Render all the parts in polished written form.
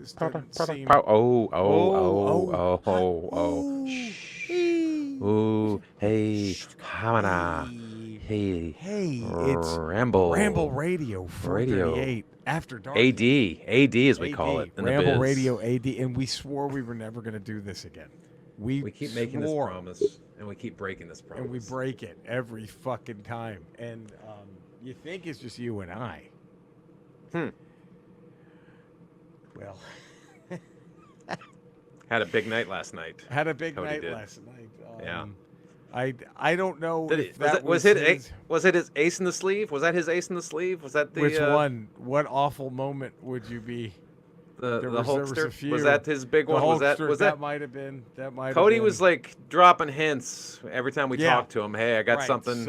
this doesn't seem. Shh. Ooh, hey, Hamana. Hey, It's Ramble Radio 438 After Dark. AD as we call it in the Ramble biz. Radio AD, and we swore we were never going to do this again. We keep making this promise, and we keep breaking this promise. And we break it every fucking time. And you think it's just you and I. Well, had a big night last night. Cody did. last night. Yeah. I don't know if was it his ace in the sleeve? Was that his ace in the sleeve? Was that the which one? What awful moment would you be? The There Hulkster? Was that his big one? Was that might have been? Cody was like dropping hints every time we talked to him. Hey, I got something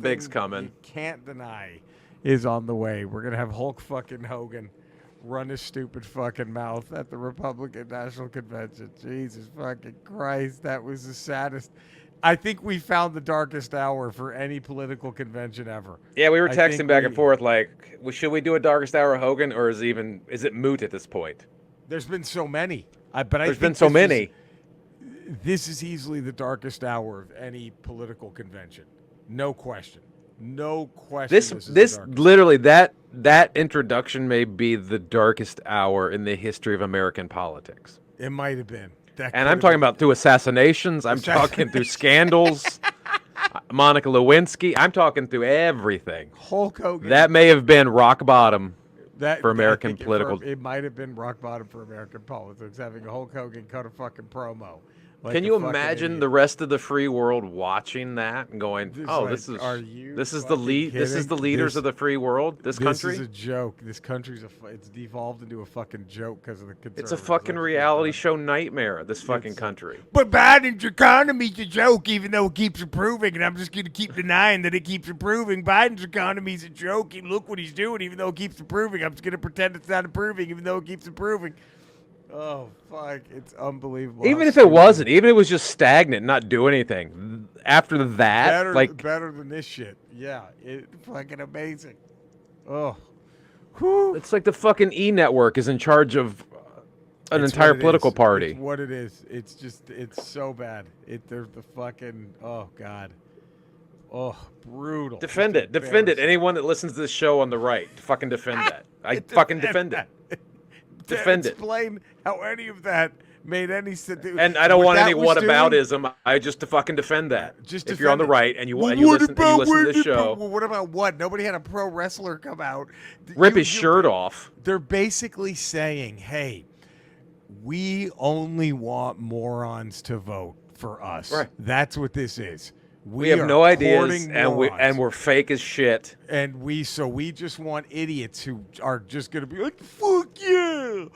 big's coming. You can't deny is on the way. We're gonna have Hulk fucking Hogan run his stupid fucking mouth at the Republican National Convention. Jesus fucking Christ, that was the saddest. I think we found the darkest hour for any political convention ever. Yeah, we were texting back and forth like, should we do a darkest hour Hogan, or is it moot at this point? There's been so many. This is easily the darkest hour of any political convention. No question. No question. This literally that introduction may be the darkest hour in the history of American politics. It might have been. And I'm talking about through assassinations. I'm talking through scandals. Monica Lewinsky. I'm talking through everything. Hulk Hogan. That may have been rock bottom for American political. It might have been rock bottom for American politics, having a Hulk Hogan cut a fucking promo. Like Can you imagine the rest of the free world watching that and going, this is the leaders of the free world, this country? This is a joke. This country's it's devolved into a fucking joke because of the conservatives. It's a fucking reality show nightmare, this fucking country. But Biden's economy's a joke, even though it keeps improving, and I'm just going to keep denying that it keeps improving. Biden's economy's a joke, and look what he's doing, even though it keeps improving. I'm just going to pretend it's not improving, even though it keeps improving. Oh, fuck. It's unbelievable. Even if it wasn't, even if it was just stagnant, not doing anything, after that, better than this shit. Yeah, it's fucking amazing. Oh. Whew. It's like the fucking E-Network is in charge of an entire political party. It's what it is. It's just, it's so bad. They're the fucking, oh, God. Oh, brutal. Defend it. Anyone that listens to this show on the right, fucking defend that. Fucking defend it. Defend it. Explain how any of that made any sense. And I don't want any whataboutism. I just to fucking defend that. If you're on the right and you listen to this show. What about what? Nobody had a pro wrestler come out. Rip his shirt off. They're basically saying, hey, we only want morons to vote for us. Right. That's what this is. We have no ideas, and we're fake as shit. And we just want idiots who are just gonna be like, "Fuck yeah,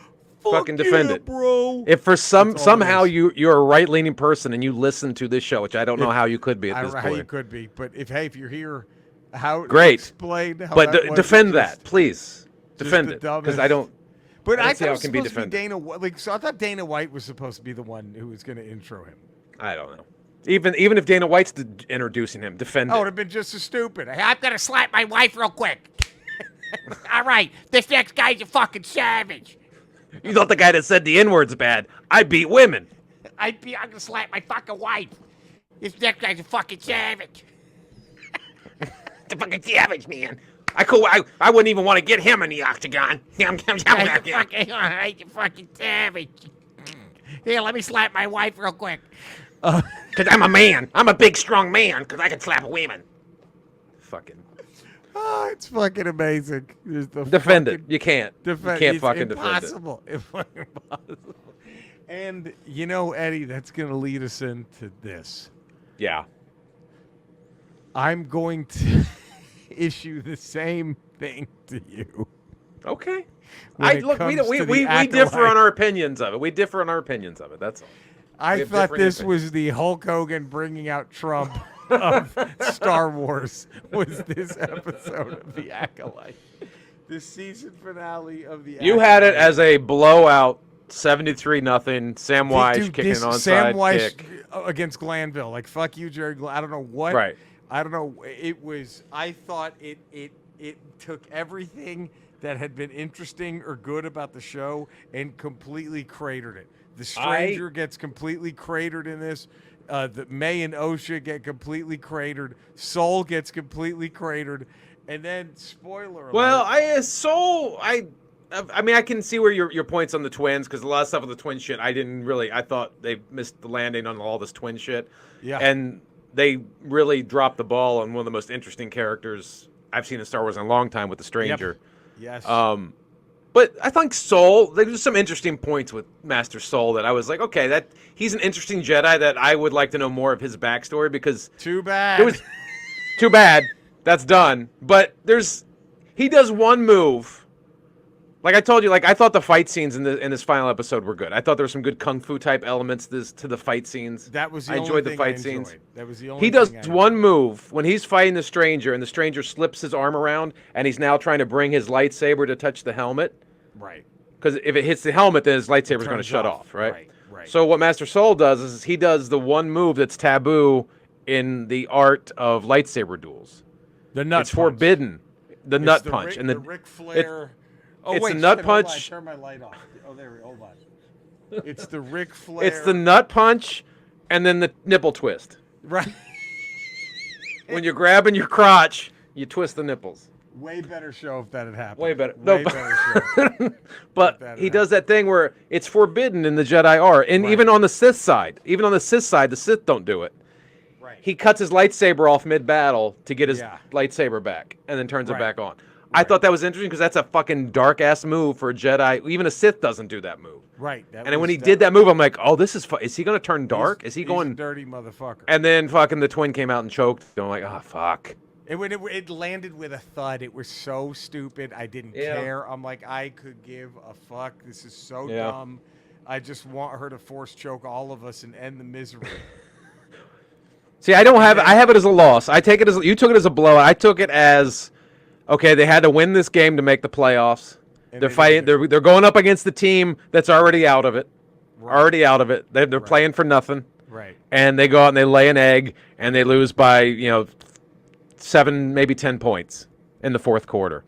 fucking defend it, bro." If for somehow you're a right leaning person and you listen to this show, which I don't know how you could be at this point. I don't know how you could be, but if you're here, explain how. But defend that, please. Defend it, because I don't. But I thought it was supposed to be Dana White. So I thought Dana White was supposed to be the one who was going to intro him. I don't know. Even if Dana White's introducing him, defend it. Oh, it would have been just as stupid. I'm going to slap my wife real quick. All right, this next guy's a fucking savage. You thought the guy that said the N-word's bad. I beat women. I'm going to slap my fucking wife. This next guy's a fucking savage. The fucking savage, man. I wouldn't even want to get him in the octagon. I'm you fucking savage. Here, let me slap my wife real quick. Because I'm a man. I'm a big, strong man because I can slap women. Fucking. Oh, it's fucking amazing. Defend it. You can't. You can't fucking defend it. It's fucking impossible. And, Eddie, that's going to lead us into this. Yeah. I'm going to issue the same thing to you. Okay. We differ on our opinions of it. That's all. I thought this was the Hulk Hogan bringing out Trump of Star Wars was this episode of The Acolyte. The season finale of The Acolyte. You had it as a blowout, 73-0, Sam Weiss kicking an onside Sam Weiss kick. Against Glanville. Like, fuck you, Jerry I don't know what. Right. I don't know. I thought it took everything that had been interesting or good about the show and completely cratered it. The Stranger gets completely cratered in this. The May and Osha get completely cratered. Soul gets completely cratered. And then, spoiler alert. Well, I mean, I can see where your points on the twins, because a lot of stuff with the twin shit, I thought they missed the landing on all this twin shit. Yeah. And they really dropped the ball on one of the most interesting characters I've seen in Star Wars in a long time with the Stranger. Yep. Yes. But I think Soul, there's some interesting points with Master Soul that I was like, okay, he's an interesting Jedi that I would like to know more of his backstory, because too bad. Too bad. That's done. But he does one move. Like I told you, I thought the fight scenes in this final episode were good. I thought there were some good kung fu type elements to the fight scenes. That was the I only enjoyed thing the fight I scenes. enjoyed. That was the only. He does thing one move when he's fighting the Stranger, and the Stranger slips his arm around, and he's now trying to bring his lightsaber to touch the helmet. Right. Because if it hits the helmet, then his lightsaber's going to shut off. Right. Right. So what Master Soul does is he does the one move that's taboo in the art of lightsaber duels. The nut. It's forbidden. The nut punch and the Ric Flair. It's a nut punch. Turn my light off. Oh, there. Hold on. It's the Ric Flair. It's the nut punch, and then the nipple twist. Right. When you're grabbing your crotch, you twist the nipples. Way better show if that had happened. Way better. Better show. But he does that thing where it's forbidden in the Jedi art, and even on the Sith side, the Sith don't do it. Right. He cuts his lightsaber off mid-battle to get his lightsaber back, and then turns it back on. I thought that was interesting because that's a fucking dark-ass move for a Jedi. Even a Sith doesn't do that move. Right. And then when he did that move, I'm like, oh, this is is he going to turn dark? Is he going... He's a dirty motherfucker. And then fucking the twin came out and choked. I'm like, oh, fuck. It landed with a thud. It was so stupid. I didn't care. I'm like, I could give a fuck. This is so dumb. I just want her to force choke all of us and end the misery. See, I have it as a loss. You took it as a blow. I took it as... Okay, they had to win this game to make the playoffs. They're fighting. They're going up against the team that's already out of it. Right. Already out of it. They're playing for nothing. Right. And they go out and they lay an egg and they lose by 7, maybe 10 points in the fourth quarter.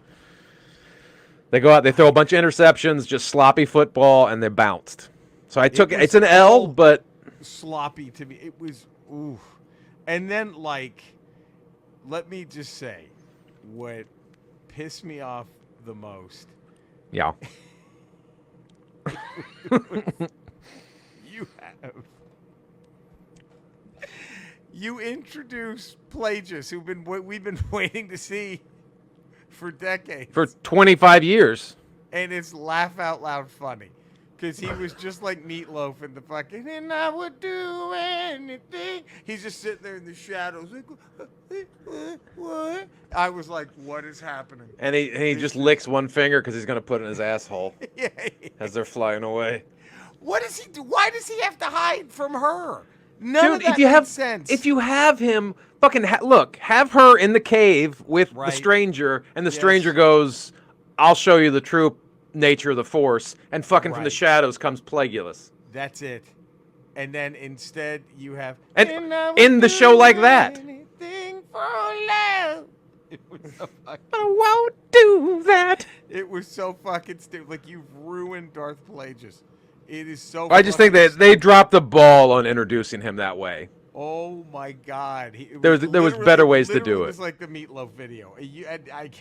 They go out. They throw a bunch of interceptions, just sloppy football, and they bounced. So I took it. It's an L, but sloppy to me. It was oof. And then let me just say, what pissed me off the most. Yeah. You introduce Plagius, we've been waiting to see for decades. For 25 years. And it's laugh out loud funny. Because he was just like Meatloaf in the fucking, and I would do anything. He's just sitting there in the shadows. Like, what? I was like, what is happening? And he just licks one finger because he's going to put it in his asshole as they're flying away. What does he do? Why does he have to hide from her? None of that if you makes sense. If you have him, fucking have her in the cave with the Stranger, and the Stranger goes, I'll show you the true nature of the Force, and fucking from the shadows comes Plagueis. That's it. And then instead you have in the show like that. Anything for love. It was so fucking, I won't do that. It was so fucking stupid. Like, you've ruined Darth Plagueis. It is so. I just think that they dropped the ball on introducing him that way. Oh my God! There was better ways to do it. It was like the Meatloaf video.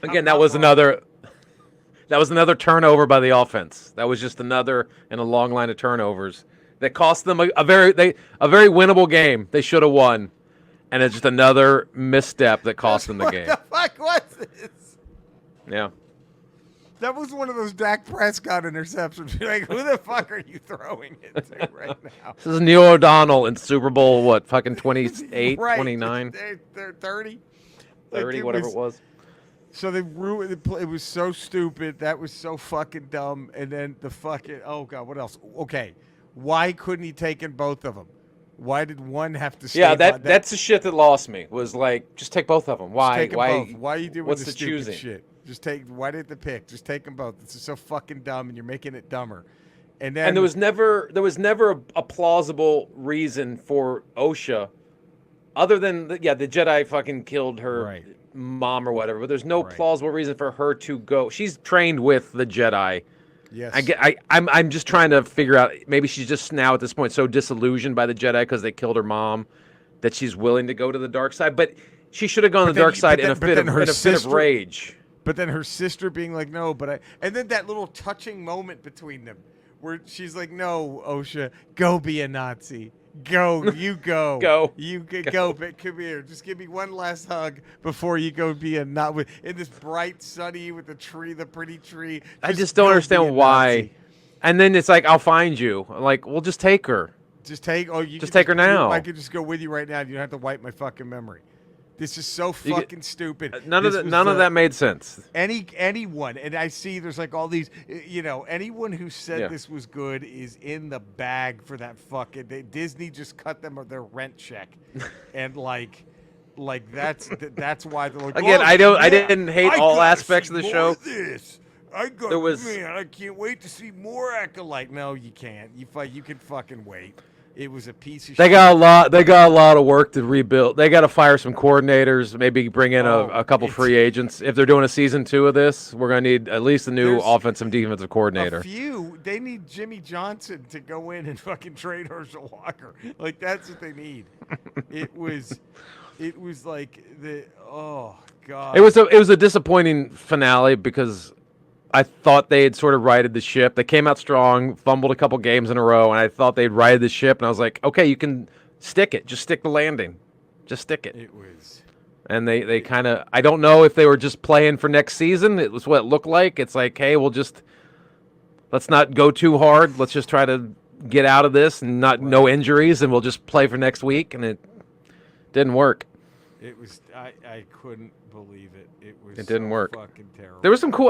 Again, that was another turnover by the offense. That was just another in a long line of turnovers that cost them a very winnable game. They should have won, and it's just another misstep that cost them the game. What the fuck was this? Yeah. That was one of those Dak Prescott interceptions. You're like, who the fuck are you throwing it to right now? This is Neil O'Donnell in Super Bowl, fucking 28, 29? They're 30? 30, whatever it was. So they ruined it. It was so stupid. That was so fucking dumb. And then the fucking, oh God, what else? Okay. Why couldn't he take in both of them? Why did one have to stay? Yeah, that's the shit that lost me. Was like, just take both of them. Why? Both. Why are you doing what's the stupid choosing? shit? Why did the pick? Just take them both. This is so fucking dumb, and you're making it dumber. And then there was never a plausible reason for Osha, other than the Jedi fucking killed her mom or whatever, but there's no Right. plausible reason for her to go. She's trained with the Jedi. Yes. I'm just trying to figure out. Maybe she's just now at this point so disillusioned by the Jedi because they killed her mom that she's willing to go to the dark side. But she should have gone to the dark side in a fit of rage. But then her sister being like, no, and then that little touching moment between them where she's like, no, Osha, go be a Nazi. Go, you go. Go. You go, but come here. Just give me one last hug before you go be a Nazi. In this bright, sunny, with the tree, the pretty tree. I just don't understand why. Nazi. And then it's like, I'll find you. I'm like, well, just take her. Just take, you just take her now. I could just go with you right now. You don't have to wipe my fucking memory. This is so fucking stupid. None of that made sense. Anyone, and I see there's like all these, anyone who said this was good is in the bag for that fucking. Disney just cut them their rent check, and like that's why they're like. Again, oh, I didn't hate all aspects of the show. I can't wait to see more Acolyte. No, you can't. You can fucking wait. It was a piece of shit. They got a lot of work to rebuild. They got to fire some coordinators, maybe bring in a couple free agents. If they're doing a season 2 of this, we're going to need at least a new offensive and defensive coordinator. They need Jimmy Johnson to go in and fucking trade Herschel Walker. Like, that's what they need. It was like oh God. It was a disappointing finale because I thought they had sort of righted the ship. They came out strong, fumbled a couple games in a row, and I thought they'd righted the ship. And I was like, okay, you can stick it. Just stick the landing. Just stick it. It was. And they kind of, I don't know if they were just playing for next season. It was what it looked like. It's like, hey, let's not go too hard. Let's just try to get out of this and no injuries, and we'll just play for next week. And it didn't work. It was, I couldn't believe it. It didn't work. Fucking terrible. There was some cool,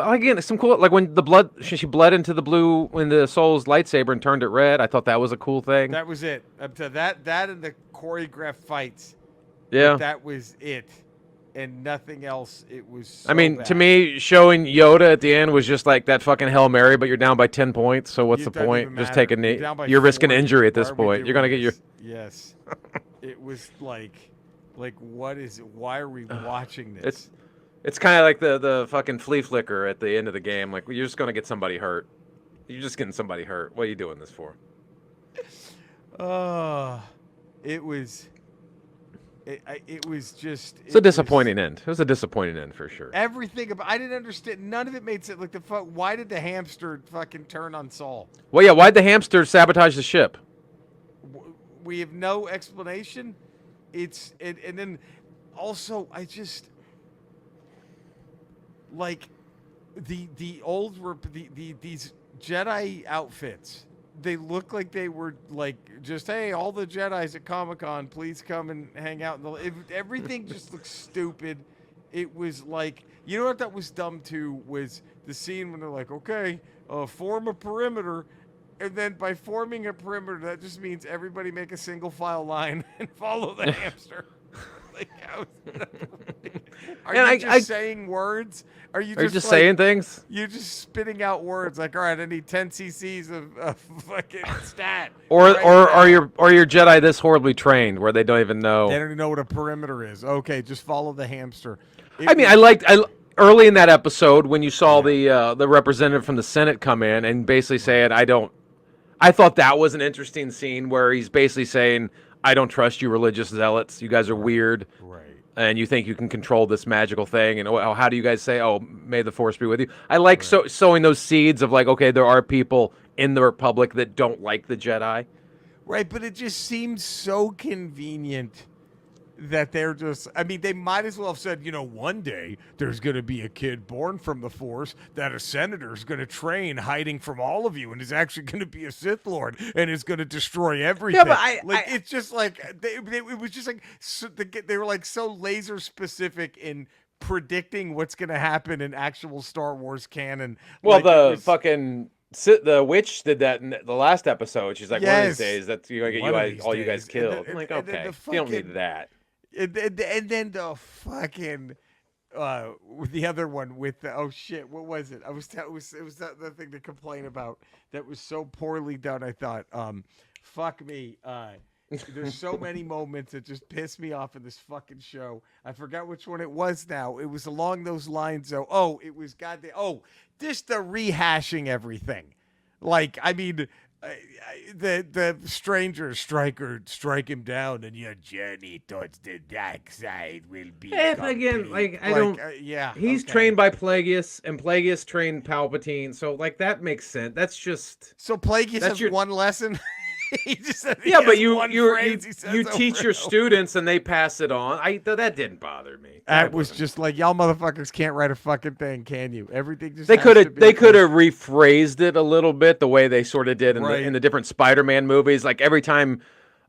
like when the blood, she bled into the blue, when the Soul's lightsaber and turned it red. I thought that was a cool thing. That was it. Up to that and the choreographed fights. Yeah. That was it. And nothing else. It was so to bad. me, showing Yoda at the end was just like that fucking Hail Mary, but you're down by 10 points, so what's It the doesn't point? even Just matter. take a knee. You're down by You're risking 40. injury at this Why are we point. You're going to get your... doing this? Yes. It was like, what is it? Why are we watching this? It's kind of like the fucking flea flicker at the end of the game. Like, you're just going to get somebody hurt. You're just getting somebody hurt. What are you doing this for? It was just... It's a disappointing end. It was a disappointing end for sure. Everything about... I didn't understand. None of it made sense. Like, why did the hamster fucking turn on Saul? Well, yeah, why'd the hamster sabotage the ship? We have no explanation. And then also, I just... Like, these Jedi outfits, they look like they were like just, hey, all the Jedis at Comic-Con, please come and hang out. Everything just looks stupid. It was like, you know what that was dumb too, was the scene when they're like, okay, form a perimeter. And then by forming a perimeter, that just means everybody make a single file line and follow the hamster. Like, are you just saying words? Are you just saying things? You're just spitting out words like, all right, I need 10 cc's of fucking stat. Or are your Jedi this horribly trained where they don't even know? They don't even know what a perimeter is. Okay, just follow the hamster. I liked early in that episode when you saw the representative from the Senate come in and basically saying, I thought that was an interesting scene where he's basically saying, I don't trust you religious zealots. You guys are weird. Right. And you think you can control this magical thing. And how do you guys say, oh, may the force be with you? I like sowing those seeds of like, okay, there are people in the Republic that don't like the Jedi. Right, but it just seems so convenient that they're just, I mean, they might as well have said, one day there's going to be a kid born from the Force that a senator is going to train hiding from all of you and is actually going to be a Sith Lord and is going to destroy everything. Yeah, but it's just like, it was just like, they were like so laser specific in predicting what's going to happen in actual Star Wars canon. Well, the witch did that in the last episode. She's like, one of these days, that's you're going to get all you guys killed. I'm like, okay, you don't need that. And then the fucking the other one with the, oh shit, what was it? It was the thing to complain about that was so poorly done. I thought, fuck me. There's so many moments that just piss me off in this fucking show. I forgot which one it was now. It was along those lines, though. Oh, it was goddamn. Oh, just the rehashing everything. Like, I mean, the stranger strike him down, and your journey towards the dark side will be. Again, like I don't. Yeah, he's okay. trained by Plagueis, and Plagueis trained Palpatine, so like that makes sense. That's just. So Plagueis That's has one lesson. He just said Yeah, but has you one you phrase you, he says you over teach and your over. students and they pass it on. That didn't bother me. That was just like, y'all motherfuckers can't write a fucking thing, can you? Everything just They has could to have be they could have rephrased it a little bit the way they sort of did in Right. the different Spider-Man movies. Like every time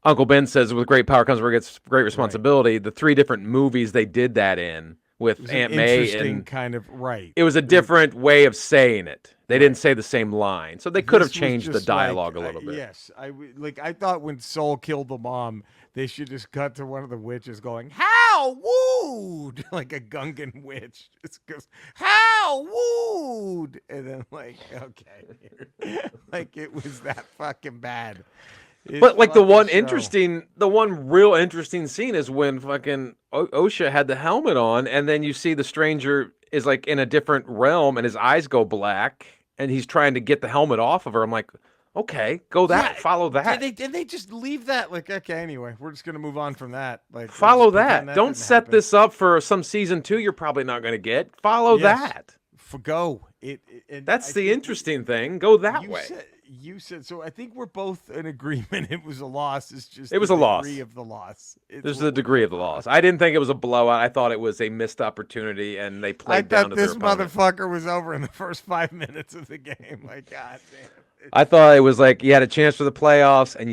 Uncle Ben says, "With great power comes great responsibility," the 3 different movies they did that in with Aunt May, interesting and kind of right. it was a different way of saying it. They didn't say the same line, so they could have This was changed the just dialogue like, a little bit. Yes, I thought when Soul killed the mom, they should just cut to one of the witches going, "How wooed," like a Gungan witch just goes, "How wooed," and then like, okay, like it was that fucking bad. But like the one show. the one real interesting scene is when fucking Osha had the helmet on, and then you see the stranger is like in a different realm, and his eyes go black, and he's trying to get the helmet off of her. I'm like, okay, go that, follow that, Did they just leave that? Like, okay, anyway, we're just gonna move on from that. Like, follow let's just pretend that. Don't didn't set happen. this up for some season 2 you're probably not going to get. Follow Yes. that. Go. And That's I the think interesting thing. Go that you way. You said so. I think we're both in agreement. It was a loss. It's just It was the a loss. degree of the loss. There's the degree of the loss. I didn't think it was a blowout. I thought it was a missed opportunity, and they I played down thought to this their opponent. motherfucker was over in the first 5 minutes of the game. Like, God damn. I thought it was like you had a chance for the playoffs, and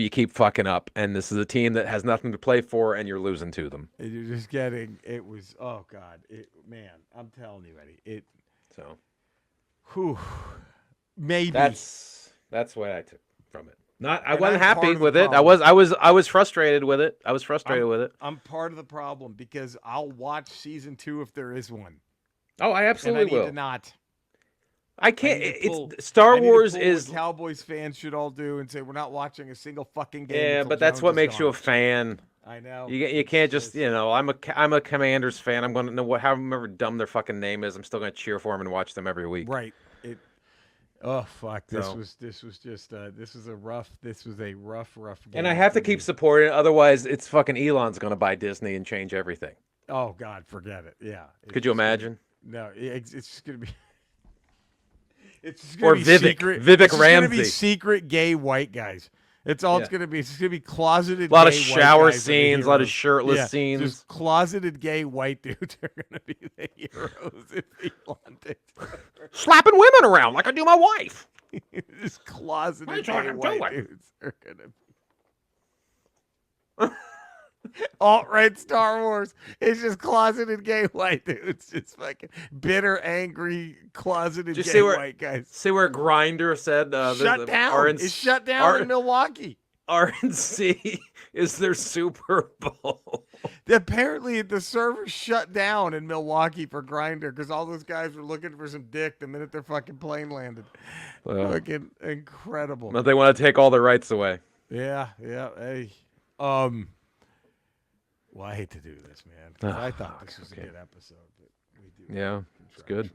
you keep fucking up. And this is a team that has nothing to play for, and you're losing to them. And you're just getting. It was. Oh God. Man, I'm telling you, Eddie. So, Whew, maybe that's what I took from it. I And wasn't I'm happy part of the with it. problem. I was frustrated with it. I was frustrated with it. I'm part of the problem because I'll watch season 2 if there is one. Oh, I And I absolutely need will. to not. I can't. I need to pull- It's Star I need to Wars pull is what Cowboys fans should all do and say we're not watching a single fucking game. yeah, until but that's Jones what is makes you a gone. fan. I know. You can't just I'm a Commanders fan. I'm going to know however dumb their fucking name is. I'm still going to cheer for them and watch them every week. Right. Oh fuck! This So. was just this was a rough game. And I have to for keep me. supporting it. Otherwise, it's fucking Elon's going to buy Disney and change everything. Oh God, forget it. Yeah. Could you imagine? No, it's just gonna be. It's just Or gonna be Vivek. secret. Vivek it's just gonna be Ramsey. secret gay white guys. It's all it's Yeah. gonna be. It's just gonna be closeted. A lot of gay white shower guys are the scenes, a lot of heroes. shirtless Yeah, scenes. Just closeted gay white dudes are gonna be the heroes if Elon takes over. Slapping women around like I do my wife. Just closeted That's gay what I'm white doing. dudes are gonna be. Alt-right Star Wars. It's just closeted gay white dudes. Just fucking bitter, angry, closeted Did you gay see where- white guys. See where Grinder said Shut down. RNC, It's shut down in Milwaukee. RNC is their Super Bowl. Apparently, the server shut down in Milwaukee for Grinder because all those guys were looking for some dick the minute their fucking plane landed. Well, Fucking incredible. but they want to take all their rights away. Yeah. Hey. Well, I hate to do this, man. 'Cause I thought this was okay. a good episode, but we do. Yeah, it's good.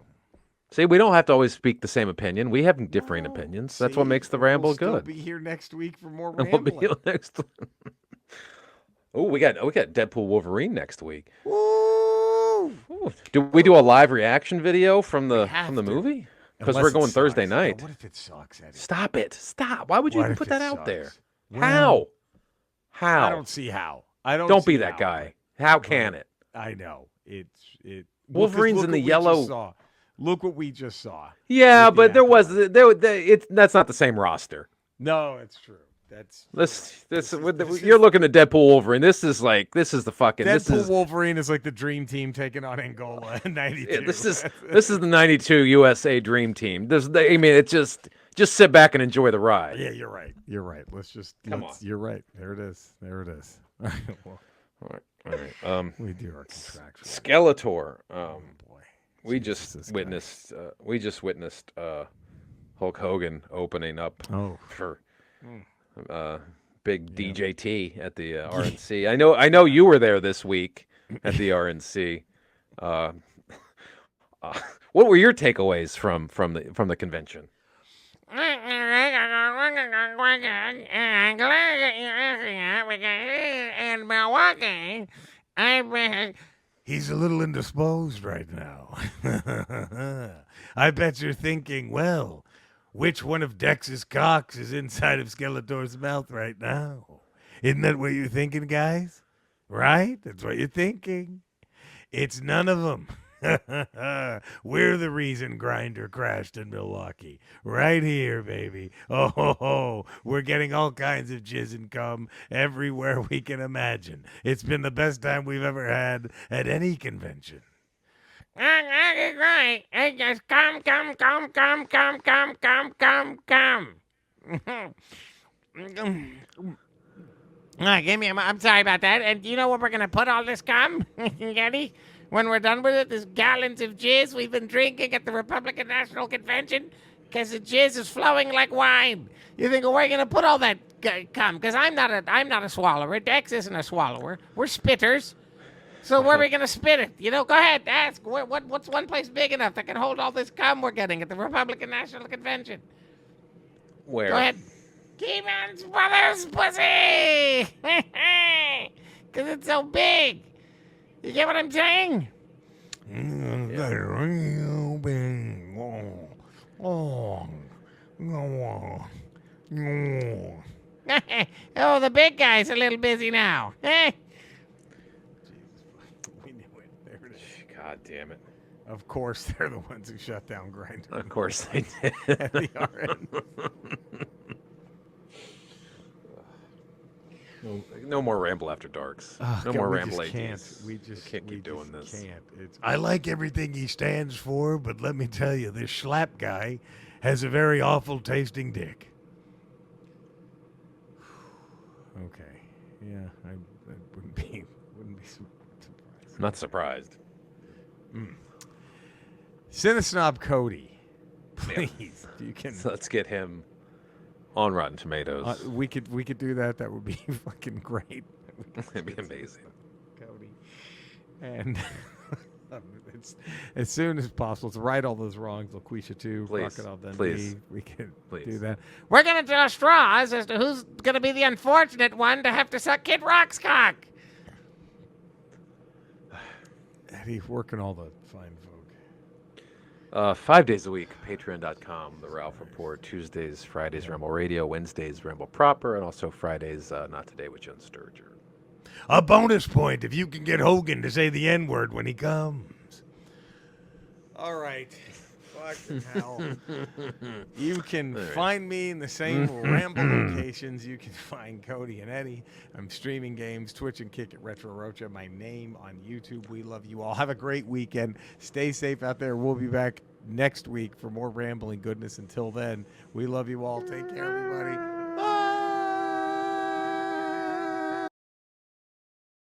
See, we don't have to always speak the same opinion. We have differing No, opinions. That's what see, makes the we'll ramble still good. Be here next week for more And we'll be rambling. next. Oh, we got Deadpool Wolverine next week. Woo! Ooh, do we do a live reaction video from the have from the to. movie? Because Unless we're it going Thursday sucks. Yeah, night. what if it sucks, Eddie? Stop it! Stop! Why would you What even if put it that out there? sucks? How? Well, How? I don't see how. I don't. Don't see be that how. guy. How can it? I know. It. Wolverine's look in the what we yellow- just saw. Look what we just saw. Yeah, with the but there was Acolyte. that's not the same roster. No, it's true. That's You're looking at Deadpool Wolverine. This is the fucking Deadpool Wolverine is like the dream team taking on Angola in '92. Yeah, this is the '92 USA Dream Team. It's just sit back and enjoy the ride. Yeah, you're right. You're right. Come on. You're right. There it is. All right. Well, All right. we do our contractual. Skeletor. Oh boy. We Jesus just Christ. witnessed Hulk Hogan opening up Oh. for big DJT at the RNC. I know you were there this week at the RNC. What were your takeaways from the convention? In Milwaukee, He's a little indisposed right now. I bet you're thinking, well, which one of Dex's cocks is inside of Skeletor's mouth right now? Isn't that what you're thinking, guys? Right? That's what you're thinking. It's none of them. We're the reason Grinder crashed in Milwaukee. Right here, baby. Oh, ho, ho. We're getting all kinds of jizz and cum everywhere we can imagine. It's been the best time we've ever had at any convention. Right. It just come. Give me I'm sorry about that. And do you know where we're going to put all this cum, Getty? When we're done with it, there's gallons of jizz we've been drinking at the Republican National Convention because the jizz is flowing like wine. You think, well, where are you going to put all that cum? Because I'm not a swallower. Dex isn't a swallower. We're spitters. So where are we going to spit it? You know, go ahead, ask. What's one place big enough that can hold all this cum we're getting at the Republican National Convention? Where? Go ahead. Keeman's brother's pussy! Because it's so big. You get what I'm saying? Oh, the big guy's a little busy now. We knew it. There it is. God damn it. Of course, they're the ones who shut down Grindr. Of course they did. At the RN. No more Ramble After Darks. Oh, no God, more we Ramble just ADs. can't. We just can't keep doing this. Can't. I like everything he stands for, but let me tell you, this Schlapp guy has a very awful tasting dick. Okay. Yeah, I wouldn't be surprised. I'm not surprised. Cinesnob Cody, please, if you can. So let's get him on Rotten Tomatoes. We could do that. That would be fucking great. It'd be amazing. Cody. And it's as soon as possible to right all those wrongs. Laquisha too. Please. Crocodile Dundee. Please. We can Please. do that. We're going to draw straws as to who's going to be the unfortunate one to have to suck Kid Rock's cock. Eddie, working all the fine folk. 5 days a week, patreon.com, The Ralph Report, Tuesdays, Fridays, Ramble Radio, Wednesdays, Ramble Proper, and also Fridays, Not Today with Jen Sturger. A bonus point if you can get Hogan to say the N-word when he comes. All right. Fucking hell. You can find me in the same Ramble locations. You can find Cody and Eddie. I'm streaming games, Twitch and Kick at Retro Rocha. My name on YouTube. We love you all. Have a great weekend. Stay safe out there. We'll be back next week for more rambling goodness. Until then, we love you all. Take care, everybody.